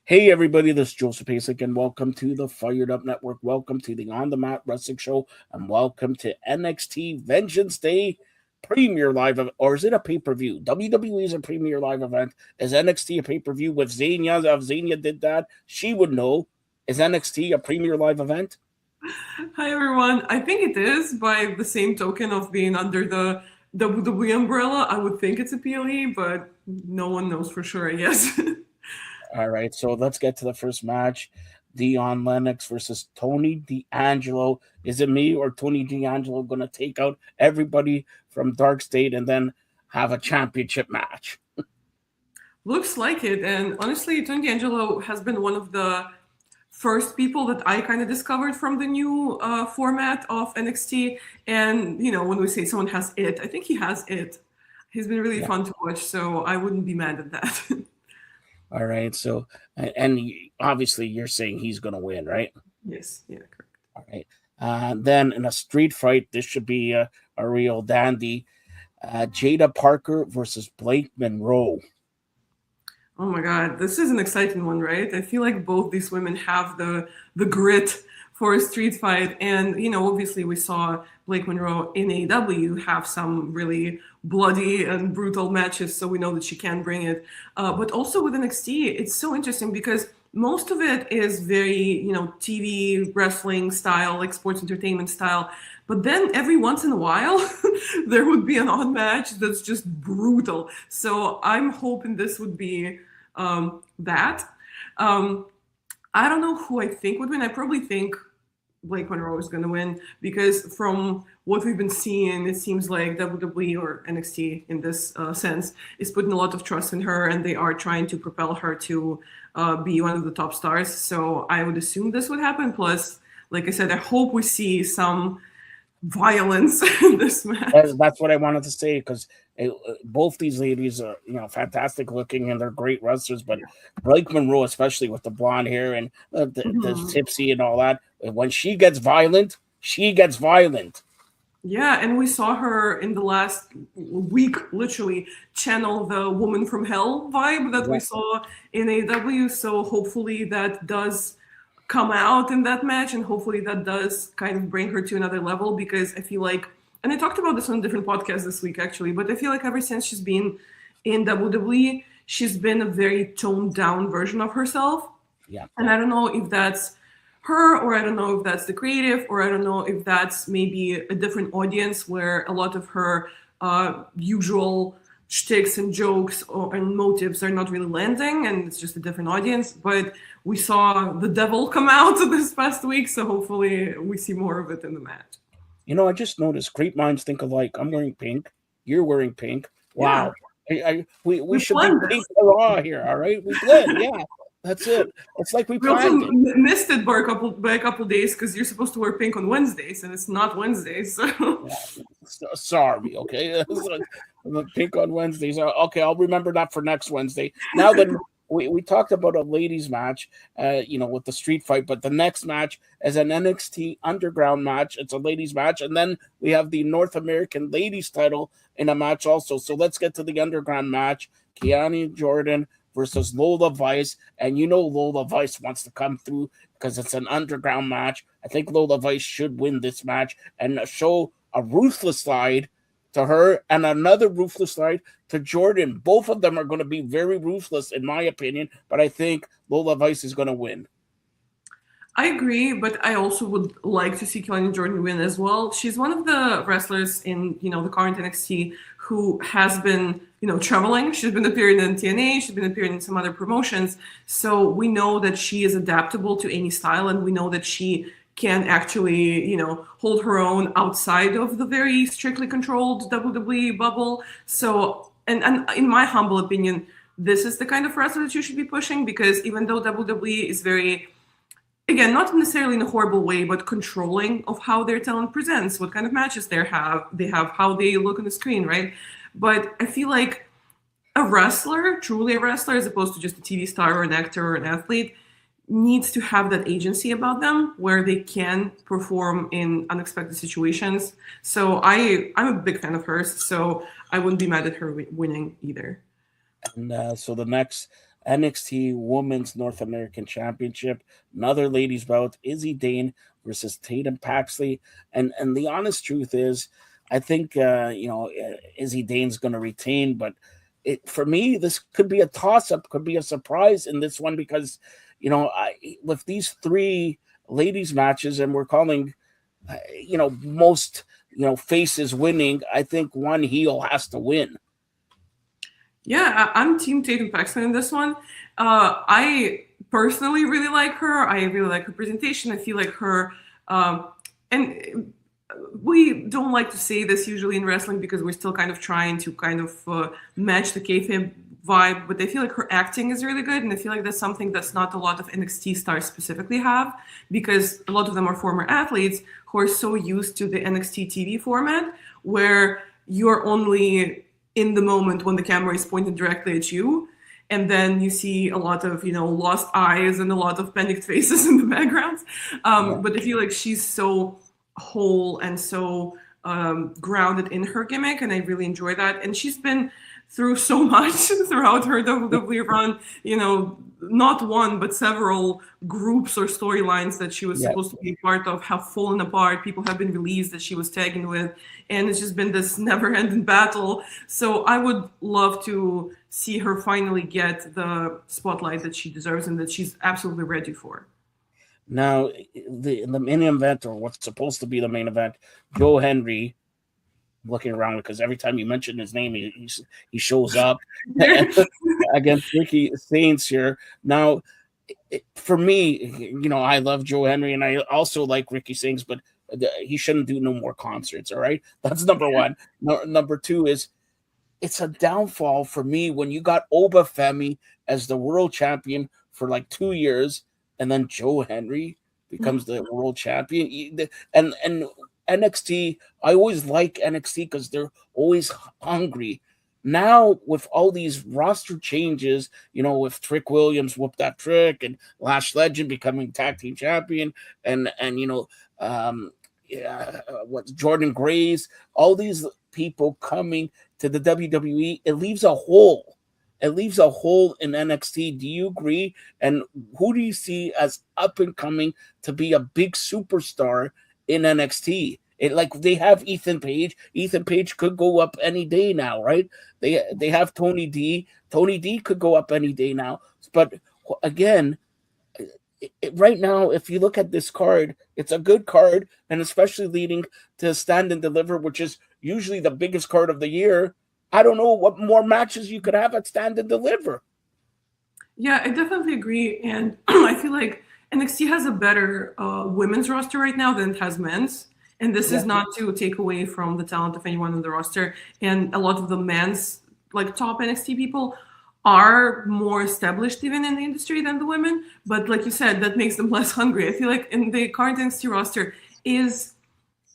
Hey everybody, this is Joseph Pasek, and welcome to the Fired Up Network. Welcome to the On the Mat Wrestling Show, and welcome to NXT Vengeance Day Premier Live, or is it a pay-per-view? WWE is a Premier Live event. Is NXT a pay-per-view? With Xenia, if Xenia did that, she would know. Is NXT a Premier Live event? Hi everyone. I think it is by the same token of being under the WWE umbrella. I would think it's a PLE, but no one knows for sure, I guess. All right, so let's get to the first match. Dion Lennox versus Tony D'Angelo. Is it me or Tony D'Angelo going to take out everybody from Dark State and then have a championship match? Looks like it. And honestly, Tony D'Angelo has been one of the first people that I kind of discovered from the new format of NXT. And, when we say someone has it, I think he has it. He's been really fun to watch, so I wouldn't be mad at that. All right. So, and obviously you're saying he's going to win, right? Yes. Yeah, correct. All right. Then in a street fight, this should be a real dandy. Jada Parker versus Blake Monroe. Oh my God, this is an exciting one, right? I feel like both these women have the grit for a street fight, and obviously we saw Blake Monroe in AEW have some really bloody and brutal matches, so we know that she can bring it. But also with NXT, it's so interesting because most of it is very TV wrestling style, like sports entertainment style. But then every once in a while, there would be an odd match that's just brutal. So I'm hoping this would be that. I don't know who I think would win. I probably think Blake Monroe is going to win because from what we've been seeing, it seems like WWE or NXT in this sense is putting a lot of trust in her, and they are trying to propel her to be one of the top stars. So I would assume this would happen. Plus, like I said, I hope we see some violence in this match. That's what I wanted to say because both these ladies are fantastic looking and they're great wrestlers. But Blake Monroe, especially with the blonde hair and the tipsy and all that, when she gets violent, she gets violent. Yeah, and we saw her in the last week literally channel the woman from hell vibe that we saw in AEW. So hopefully that does come out in that match, and hopefully that does kind of bring her to another level, because I feel like, and I talked about this on a different podcast this week actually, but I feel like ever since she's been in WWE, she's been a very toned down version of herself. Yeah. And I don't know if that's her, or I don't know if that's the creative, or I don't know if that's maybe a different audience where a lot of her usual shticks and jokes and motives are not really landing, and it's just a different audience. But we saw the devil come out this past week, so hopefully we see more of it in the match. I just noticed great minds think alike. I'm wearing pink. You're wearing pink. Wow. Yeah. We should be pink raw here, all right? We blend, yeah. That's it. It's like we planned also missed it by a couple days because you're supposed to wear pink on Wednesdays, and it's not Wednesdays. So. Yeah. Sorry, okay? Pink on Wednesdays. Okay, I'll remember that for next Wednesday. Now that we talked about a ladies match, with the street fight, but the next match is an NXT Underground match. It's a ladies match, and then we have the North American ladies title in a match also. So let's get to the Underground match. Kiani Jordan versus Lola Vice, and Lola Vice wants to come through because it's an underground match. I think Lola Vice should win this match and show a ruthless side to her and another ruthless side to Jordan. Both of them are going to be very ruthless in my opinion, but I think Lola Vice is going to win. I agree, but I also would like to see Kelani Jordan win as well. She's one of the wrestlers in, the current NXT who has been, traveling. She's been appearing in TNA. She's been appearing in some other promotions. So we know that she is adaptable to any style, and we know that she can actually, hold her own outside of the very strictly controlled WWE bubble. So, and in my humble opinion, this is the kind of wrestler that you should be pushing, because even though WWE is very, again, not necessarily in a horrible way, but controlling of how their talent presents, what kind of matches they have, how they look on the screen, right? But I feel like a wrestler, truly a wrestler, as opposed to just a TV star or an actor or an athlete, needs to have that agency about them where they can perform in unexpected situations. So I'm a big fan of hers, so I wouldn't be mad at her winning either. And so the next NXT Women's North American Championship, another ladies bout, Izzy Dane versus Tatum Paxley. And the honest truth is, I think Izzy Dane's going to retain, but for me, this could be a toss up, could be a surprise in this one because with these three ladies matches, and we're calling most faces winning, I think one heel has to win. Yeah, I'm Team Tatum Paxton in this one. I personally really like her. I really like her presentation. I feel like her, and we don't like to say this usually in wrestling because we're still kind of trying to match the kayfabe vibe. But I feel like her acting is really good, and I feel like that's something that's not a lot of NXT stars specifically have, because a lot of them are former athletes who are so used to the NXT TV format where you're only in the moment when the camera is pointed directly at you, and then you see a lot of lost eyes and a lot of panicked faces in the background. But I feel like she's so whole and so grounded in her gimmick, and I really enjoy that. And she's been through so much throughout her WWE run, not one but several groups or storylines that she was supposed to be part of have fallen apart. People have been released that she was tagging with, and it's just been this never-ending battle. So I would love to see her finally get the spotlight that she deserves and that she's absolutely ready for. Now, the main event, or what's supposed to be the main event, Joe Henry, looking around because every time you mention his name, he shows up against Ricky Saints here. Now, for me, I love Joe Henry, and I also like Ricky Saints, but he shouldn't do no more concerts. All right, that's number one. Number two is it's a downfall for me when you got Obafemi as the world champion for like 2 years, and then Joe Henry becomes the world champion, and NXT, I always like NXT because they're always hungry. Now, with all these roster changes, with Trick Williams, Whoop That Trick, and Lash Legend becoming tag team champion, and Jordan Grace, all these people coming to the WWE, it leaves a hole. It leaves a hole in NXT. Do you agree? And who do you see as up and coming to be a big superstar in NXT? They have Ethan Page. Ethan Page could go up any day now, right? They have Tony D. Tony D could go up any day now. But again, right now, if you look at this card, it's a good card, and especially leading to Stand and Deliver, which is usually the biggest card of the year. I don't know what more matches you could have at Stand and Deliver. Yeah, I definitely agree. And I feel like NXT has a better women's roster right now than it has men's. And this is not to take away from the talent of anyone on the roster. And a lot of the men's top NXT people are more established even in the industry than the women. But like you said, that makes them less hungry. I feel like in the current NXT roster is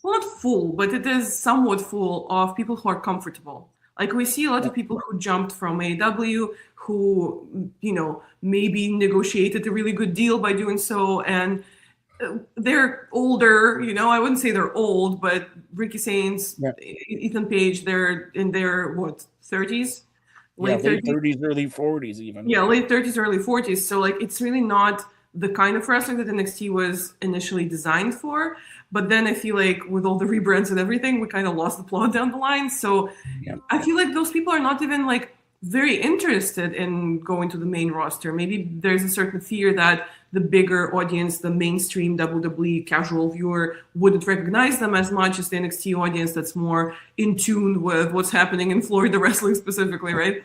not full, but it is somewhat full of people who are comfortable. Like we see a lot of people who jumped from AEW who, maybe negotiated a really good deal by doing so. And they're older, I wouldn't say they're old, but Ricky Saints, Ethan Page, they're in their 30s? Late 30s, early 40s even. Yeah, late 30s, early 40s. So it's really not the kind of wrestling that NXT was initially designed for. But then I feel like with all the rebrands and everything, we kind of lost the plot down the line. So I feel like those people are not even very interested in going to the main roster. Maybe there's a certain fear that the bigger audience, the mainstream WWE casual viewer, wouldn't recognize them as much as the NXT audience that's more in tune with what's happening in Florida wrestling specifically, right?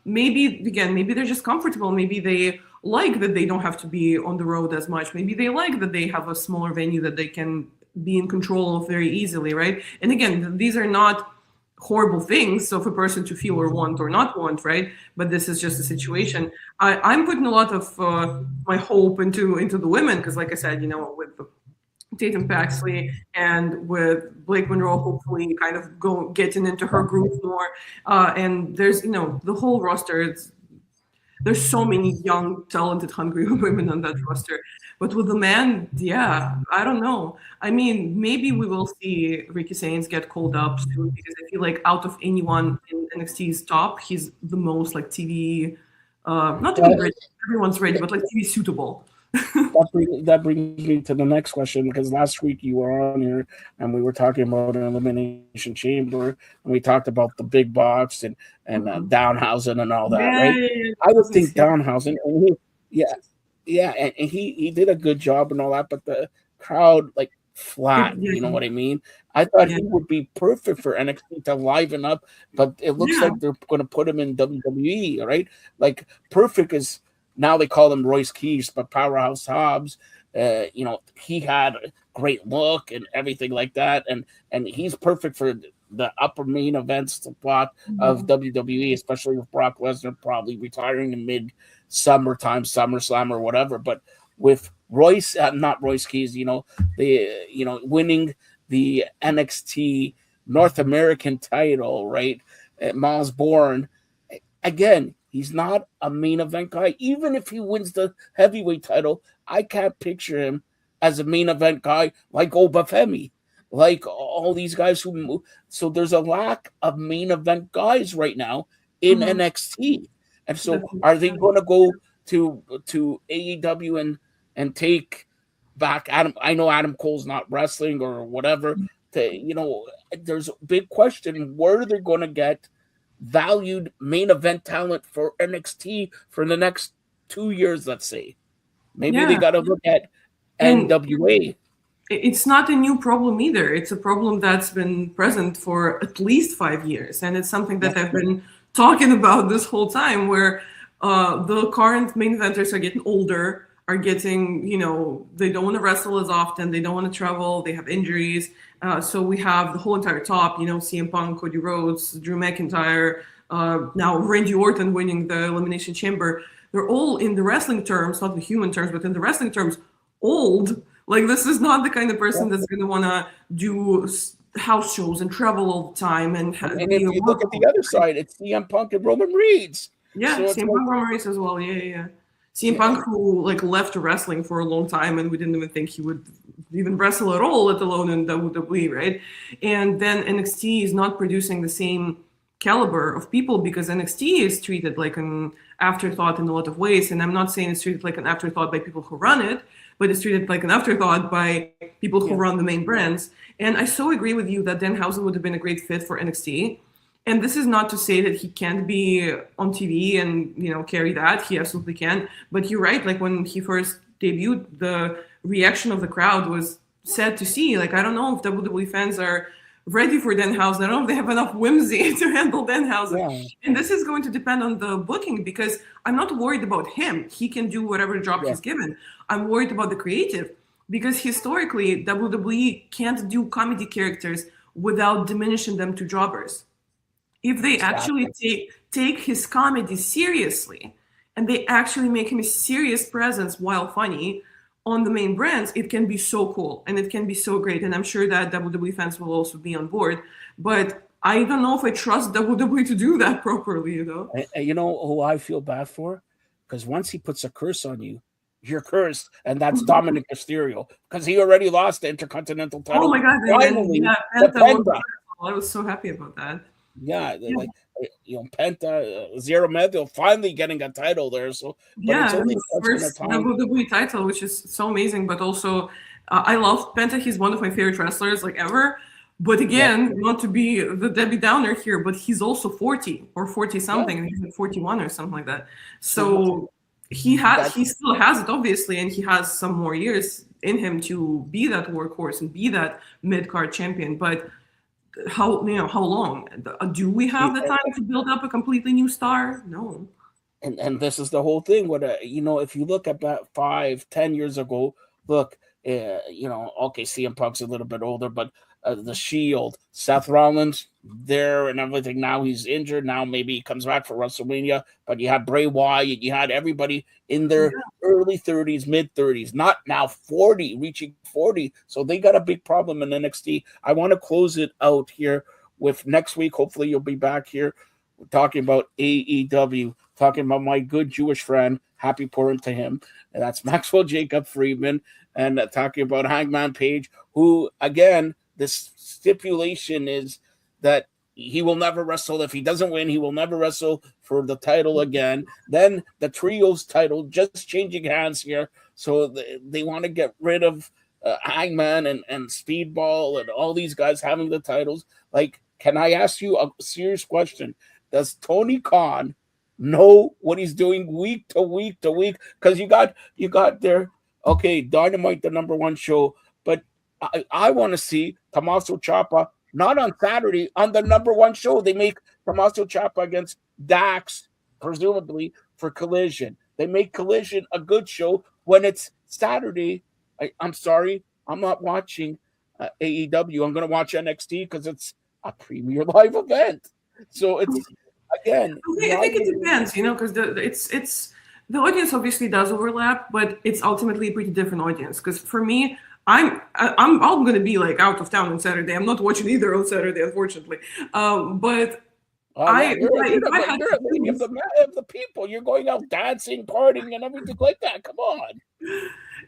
Maybe they're just comfortable. Maybe they like that they don't have to be on the road as much. Maybe they like that they have a smaller venue that they can be in control of very easily, right? And again, these are not horrible things of a person to feel or want or not want, right? But this is just a situation. I'm putting a lot of my hope into the women because, like I said, with Tatum Paxley and with Blake Monroe, hopefully kind of getting into her groove more. And there's, the whole roster. There's so many young, talented, hungry women on that roster. But with the men, I don't know. I mean, maybe we will see Ricky Saints get called up soon because I feel like out of anyone in NXT's top, he's the most TV not to be ready, everyone's ready, but like to be suitable. That brings me to the next question, because last week you were on here and we were talking about an elimination chamber, and we talked about the big box and Downhausen and all that, right? I would think Downhausen, and and he did a good job and all that, but the crowd like flat, you know what I mean? I thought he would be perfect for NXT to liven up, but it looks like they're going to put him in WWE, right? Like perfect is. Now they call him Royce Keys, but Powerhouse Hobbs, he had a great look and everything like that, and he's perfect for the upper main events spot of WWE, especially with Brock Lesnar probably retiring in mid-summertime, SummerSlam or whatever. But with Royce, not Royce Keys, winning the NXT North American title, right? Miles Bourne, again. He's not a main event guy. Even if he wins the heavyweight title, I can't picture him as a main event guy like Obafemi, like all these guys who move. So there's a lack of main event guys right now in NXT. And so are they going to go to AEW and take back Adam? I know Adam Cole's not wrestling or whatever. There's a big question. Where are they going to get valued main event talent for NXT for the next 2 years, let's say? Maybe they got to look at NWA. It's not a new problem either. It's a problem that's been present for at least 5 years. And it's something that I've been talking about this whole time, where the current main eventers are getting older, are getting, they don't want to wrestle as often. They don't want to travel. They have injuries. So we have the whole entire top, CM Punk, Cody Rhodes, Drew McIntyre, now Randy Orton winning the Elimination Chamber. They're all, in the wrestling terms, not the human terms, but in the wrestling terms, old. Like, this is not the kind of person that's going to want to do house shows and travel all the time. And if you look at the other side, it's CM Punk and Roman Reigns. Yeah, so CM Punk, Roman Reigns as well. Yeah. CM Punk, who left wrestling for a long time, and we didn't even think he would even wrestle at all, let alone in WWE, right? And then NXT is not producing the same caliber of people, because NXT is treated like an afterthought in a lot of ways. And I'm not saying it's treated like an afterthought by people who run it, but it's treated like an afterthought by people who run the main brands. And I so agree with you that Danhausen would have been a great fit for NXT. And this is not to say that he can't be on TV and, carry that. He absolutely can. But you're right. Like, when he first debuted, the reaction of the crowd was sad to see. Like, I don't know if WWE fans are ready for Danhausen. I don't know if they have enough whimsy to handle Danhausen. Yeah. And this is going to depend on the booking, because I'm not worried about him. He can do whatever job he's given. I'm worried about the creative, because historically, WWE can't do comedy characters without diminishing them to jobbers. If they actually take his comedy seriously, and they actually make him a serious presence while funny on the main brands, it can be so cool and it can be so great. And I'm sure that WWE fans will also be on board. But I don't know if I trust WWE to do that properly, You know who I feel bad for? Because once he puts a curse on you, you're cursed, and that's Dominic Mysterio, because he already lost the Intercontinental title. Oh my God! Finally, Penta. I was so happy about that. Yeah, like Penta, Zero Method finally getting a title there. So it's only first WWE title, which is so amazing. But also, I love Penta. He's one of my favorite wrestlers ever. But again, not to be the Debbie Downer here, but he's also 40 or 40 something. He's like 41 or something like that. So he still has it, obviously, and he has some more years in him to be that workhorse and be that mid-card champion. But how long do we have the time to build up a completely new star? No. And this is the whole thing. What if you look about 5-10 years ago, look, CM Punk's a little bit older, but the Shield, Seth Rollins there and everything. Now he's injured. Now maybe he comes back for WrestleMania. But you had Bray Wyatt. You had everybody in their early 30s, mid 30s. Not now 40, reaching 40. So they got a big problem in NXT. I want to close it out here with next week. Hopefully you'll be back here. We're talking about AEW. Talking about my good Jewish friend. Happy Purim to him. And that's Maxwell Jacob Friedman. And talking about Hangman Page, who, again, this stipulation is that he will never wrestle. If he doesn't win, he will never wrestle for the title again. Then the trios title just changing hands here. So they want to get rid of Hangman and Speedball and all these guys having the titles. Like, can I ask you a serious question? Does Tony Khan know what he's doing week to week to week? Because you got there, okay, Dynamite, the number one show, but I want to see Tommaso Ciampa not on Saturday, on the number one show. They make Tommaso Ciampa against Dax, presumably, for Collision. They make Collision a good show when it's Saturday. I'm sorry, I'm not watching AEW. I'm going to watch NXT because it's a premier live event. So it's, again, I think it depends, because it's the audience obviously does overlap, but it's ultimately a pretty different audience. Because for me, I'm going to be like out of town on Saturday. I'm not watching either on Saturday, unfortunately. But you're the lady of the people. You're going out dancing, partying, and everything like that. Come on.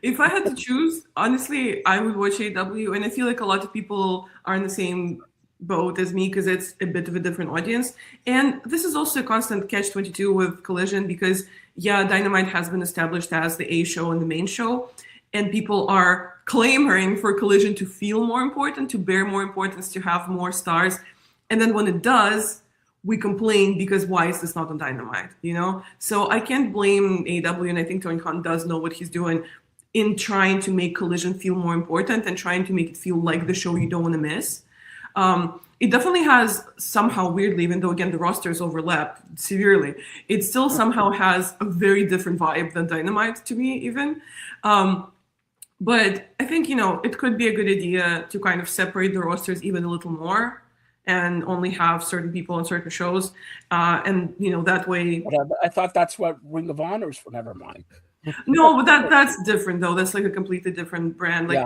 If I had to choose, honestly, I would watch AEW, and I feel like a lot of people are in the same boat as me because it's a bit of a different audience. And this is also a constant catch-22 with Collision because, yeah, Dynamite has been established as the A show and the main show, and people are clamoring for Collision to feel more important, to bear more importance, to have more stars. And then when it does, we complain because why is this not on Dynamite, So I can't blame AEW, and I think Tony Khan does know what he's doing in trying to make Collision feel more important and trying to make it feel like the show you don't want to miss. It definitely has somehow, weirdly, even though, again, the rosters overlap severely, it still somehow has a very different vibe than Dynamite to me, even. But I think, it could be a good idea to kind of separate the rosters even a little more and only have certain people on certain shows. And, that way... I thought that's what Ring of Honor is for. Never mind. No, but that's different, though. That's like a completely different brand. Like,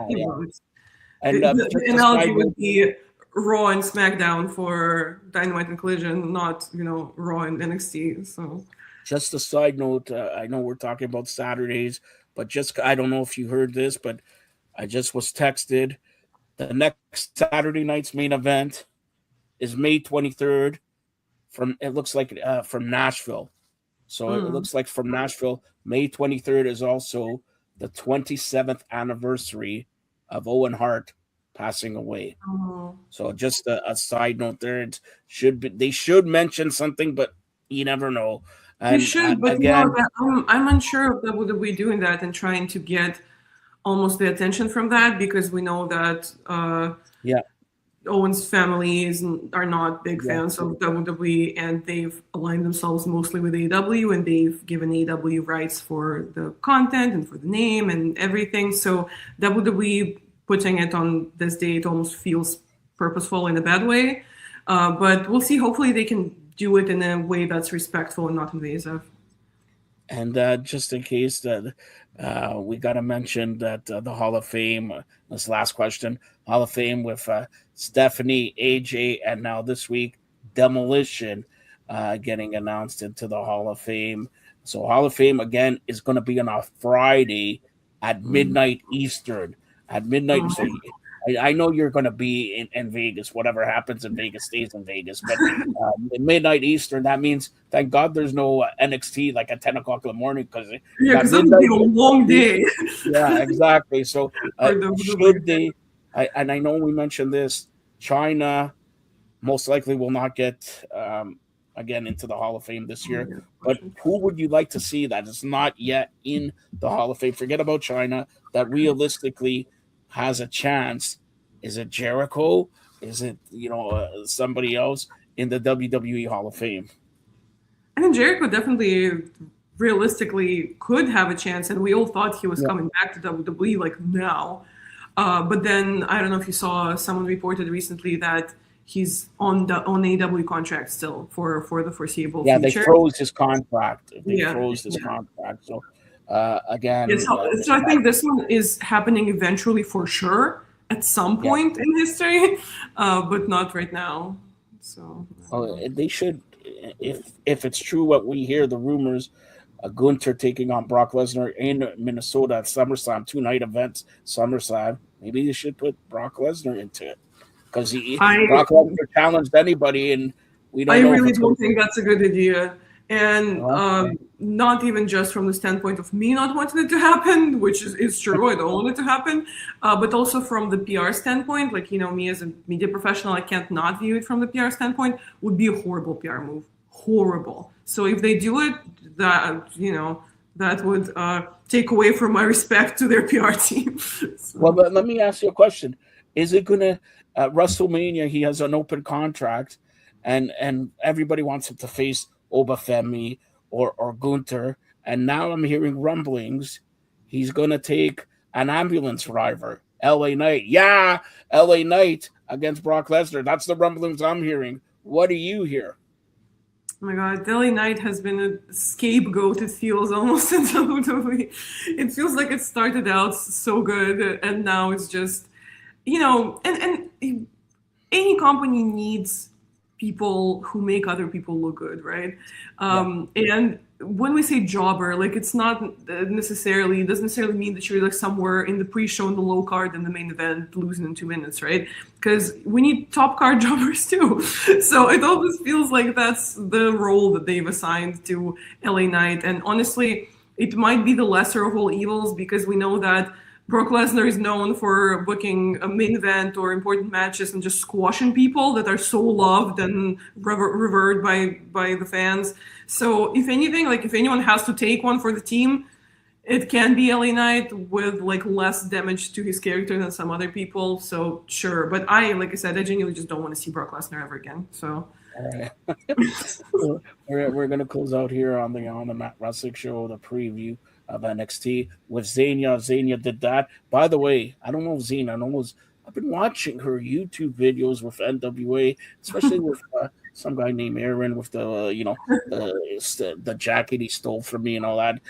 And the analogy would be Raw and SmackDown for Dynamite and Collision, not, Raw and NXT. So, just a side note, I know we're talking about Saturdays, but I don't know if you heard this, but I just was texted. The next Saturday night's main event is May 23rd it looks like from Nashville. So it looks like from Nashville. May 23rd is also the 27th anniversary of Owen Hart passing away. So just a side note there. They should mention something, but you never know. And, they should, but again, I'm unsure of WWE doing that and trying to get almost the attention from that because we know that Owen's families are not big fans of WWE, and they've aligned themselves mostly with AEW, and they've given AEW rights for the content and for the name and everything. So WWE putting it on this date almost feels purposeful in a bad way. But we'll see. Hopefully they can do it in a way that's respectful and not invasive. And just in case that we got to mention that the Hall of Fame, this last question, Hall of Fame with Stephanie, AJ, and now this week, Demolition getting announced into the Hall of Fame. So Hall of Fame, again, is going to be on a Friday at midnight Eastern. At midnight, so I know you're going to be in Vegas. Whatever happens in Vegas stays in Vegas. But midnight Eastern, that means thank God there's no NXT like at 10 o'clock in the morning because that would be a long day. Yeah, exactly. So should they? And I know we mentioned this. China most likely will not get again into the Hall of Fame this year. But who would you like to see that is not yet in the Hall of Fame? Forget about China. That realistically has a chance. Is it Jericho? Is it somebody else in the WWE Hall of Fame? I think Jericho definitely realistically could have a chance, and we all thought he was coming back to WWE like now. But then I don't know if you saw someone reported recently that he's on AEW contract still for the foreseeable future. They froze his contract. Contract. So again, so I think this one is happening eventually for sure at some point in history, but not right now. So they should, if it's true what we hear, the rumors, Gunther taking on Brock Lesnar in Minnesota at SummerSlam, 2-night events, SummerSlam. Maybe you should put Brock Lesnar into it. because I Brock Lesnar challenged anybody, and we don't I know if really it's don't going think that's a good idea. And to. not even just from the standpoint of me not wanting it to happen, which is true, I don't want it to happen, but also from the PR standpoint, like, me as a media professional, I can't not view it from the PR standpoint, would be a horrible PR move. Horrible. So if they do it, that would take away from my respect to their PR team. So. Well, let me ask you a question. Is it going to, WrestleMania, he has an open contract, and everybody wants him to face Obafemi or Gunther, and now I'm hearing rumblings he's going to take an ambulance driver, LA Knight. Yeah, LA Knight against Brock Lesnar. That's the rumblings I'm hearing. What do you hear? Oh my God, LA Knight has been a scapegoat, it feels almost in WWE. It feels like it started out so good and now it's just, and any company needs people who make other people look good, right? And when we say jobber, like, it's not necessarily, it doesn't necessarily mean that you're like somewhere in the pre-show, in the low card, in the main event, losing in 2 minutes, right? Because we need top card jobbers too. So it always feels like that's the role that they've assigned to LA Knight. And honestly, it might be the lesser of all evils, because we know that Brock Lesnar is known for booking a main event or important matches and just squashing people that are so loved and revered by the fans. So if anything, like, if anyone has to take one for the team, it can be LA Knight with like less damage to his character than some other people. So sure, but like I said, I genuinely just don't want to see Brock Lesnar ever again. So. All right. we're gonna close out here on the Matt Russick Show, the preview of NXT with Xenia. Xenia did that. By the way, I don't know if Xenia knows. I've been watching her YouTube videos with NWA, especially with some guy named Aaron with the the jacket he stole from me and all that.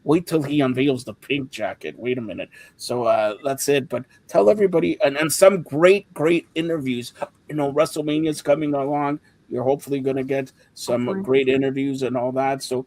Wait till he unveils the pink jacket. Wait a minute. So that's it. But tell everybody, and some great interviews. WrestleMania's coming along. You're hopefully going to get some great interviews and all that. So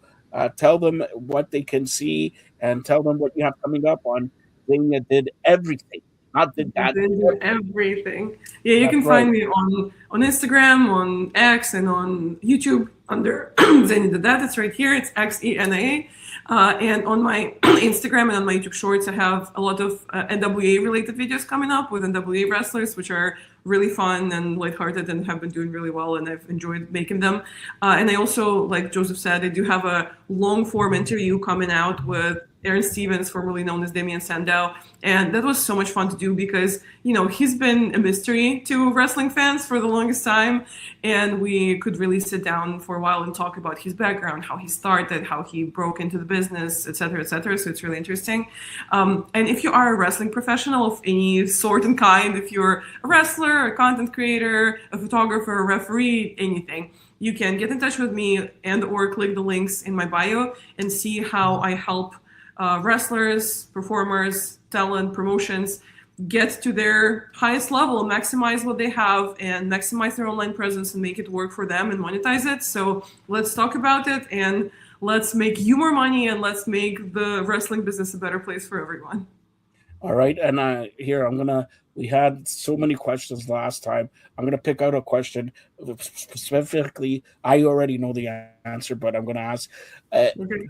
tell them what they can see and tell them what you have coming up on. Xenia did everything. Not did that. They do everything. Yeah, you can find me on Instagram, on X, and on YouTube under Xenia did that. It's right here. It's XENA. And on my Instagram and on my YouTube Shorts, I have a lot of NWA related videos coming up with NWA wrestlers, which are really fun and lighthearted and have been doing really well, and I've enjoyed making them. And I also, like Joseph said, I do have a long form interview coming out with Aaron Stevens, formerly known as Damien Sandow. And that was so much fun to do because, he's been a mystery to wrestling fans for the longest time. And we could really sit down for a while and talk about his background, how he started, how he broke into the business, et cetera, et cetera. So it's really interesting. And if you are a wrestling professional of any sort and kind, if you're a wrestler, a content creator, a photographer, a referee, anything, you can get in touch with me and or click the links in my bio and see how I help wrestlers, performers, talent, promotions get to their highest level, maximize what they have, and maximize their online presence and make it work for them and monetize it. So let's talk about it, and let's make you more money, and let's make the wrestling business a better place for everyone. All right. And we had so many questions last time. I'm going to pick out a question specifically. I already know the answer, but I'm going to ask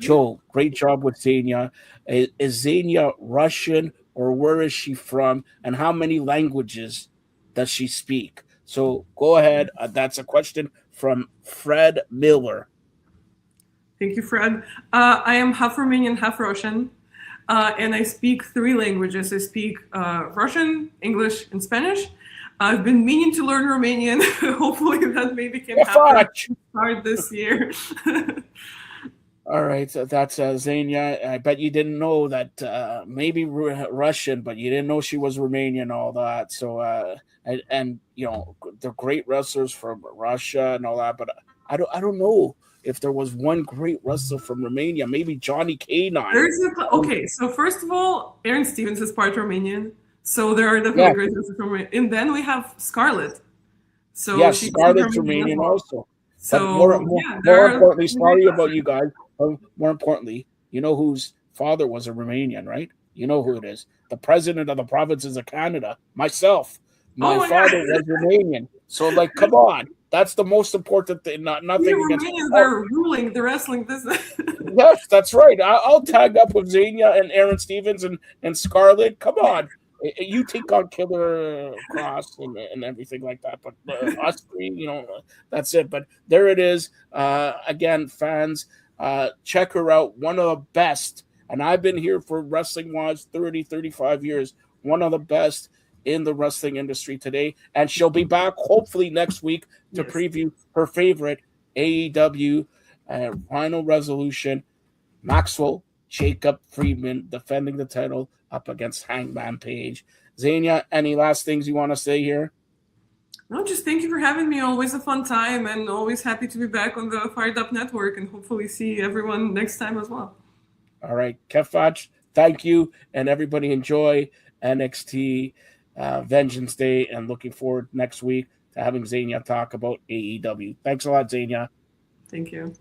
Joe, great job with Xenia. Is Xenia Russian, or where is she from? And how many languages does she speak? So go ahead. That's a question from Fred Miller. Thank you, Fred. I am half Romanian, half Russian. And I speak 3 languages. I speak Russian, English, and Spanish. I've been meaning to learn Romanian. Hopefully that maybe can happen start this year. All right, so that's Xenia. I bet you didn't know that maybe Russian, but you didn't know she was Romanian and all that. So, and they're great wrestlers from Russia and all that, but I don't know if there was one great wrestler from Romania, maybe Johnny K9. Okay, so first of all, Aaron Stevens is part Romanian, so there are definitely great wrestlers from Romania. And then we have Scarlett. So yes, Scarlett's Romanian also. So more importantly, sorry about you guys. More importantly, you know whose father was a Romanian, right? You know who it is. The president of the provinces of Canada, myself. My Oh my father God. was Romanian. So, like, come on. That's the most important thing. The Nothing against. Romanians Oh, are ruling the wrestling business. yes, that's right. I'll tag up with Xenia and Aaron Stevens and Scarlett. Come on. You take on Killer Cross and everything like that. But us three, that's it. But there it is. Again, fans, check her out. One of the best. And I've been here for Wrestling Wise 35 years. One of the best in the wrestling industry today. And she'll be back hopefully next week to Yes. preview her favorite AEW Final Resolution. Maxwell Jacob Friedman defending the title up against Hangman Page. Xenia, any last things you want to say here? No, just thank you for having me. Always a fun time, and always happy to be back on the Fired Up Network, and hopefully see everyone next time as well. All right, Kefach, thank you, and everybody enjoy NXT Vengeance Day, and looking forward next week to having Xenia talk about AEW. Thanks a lot, Xenia. Thank you.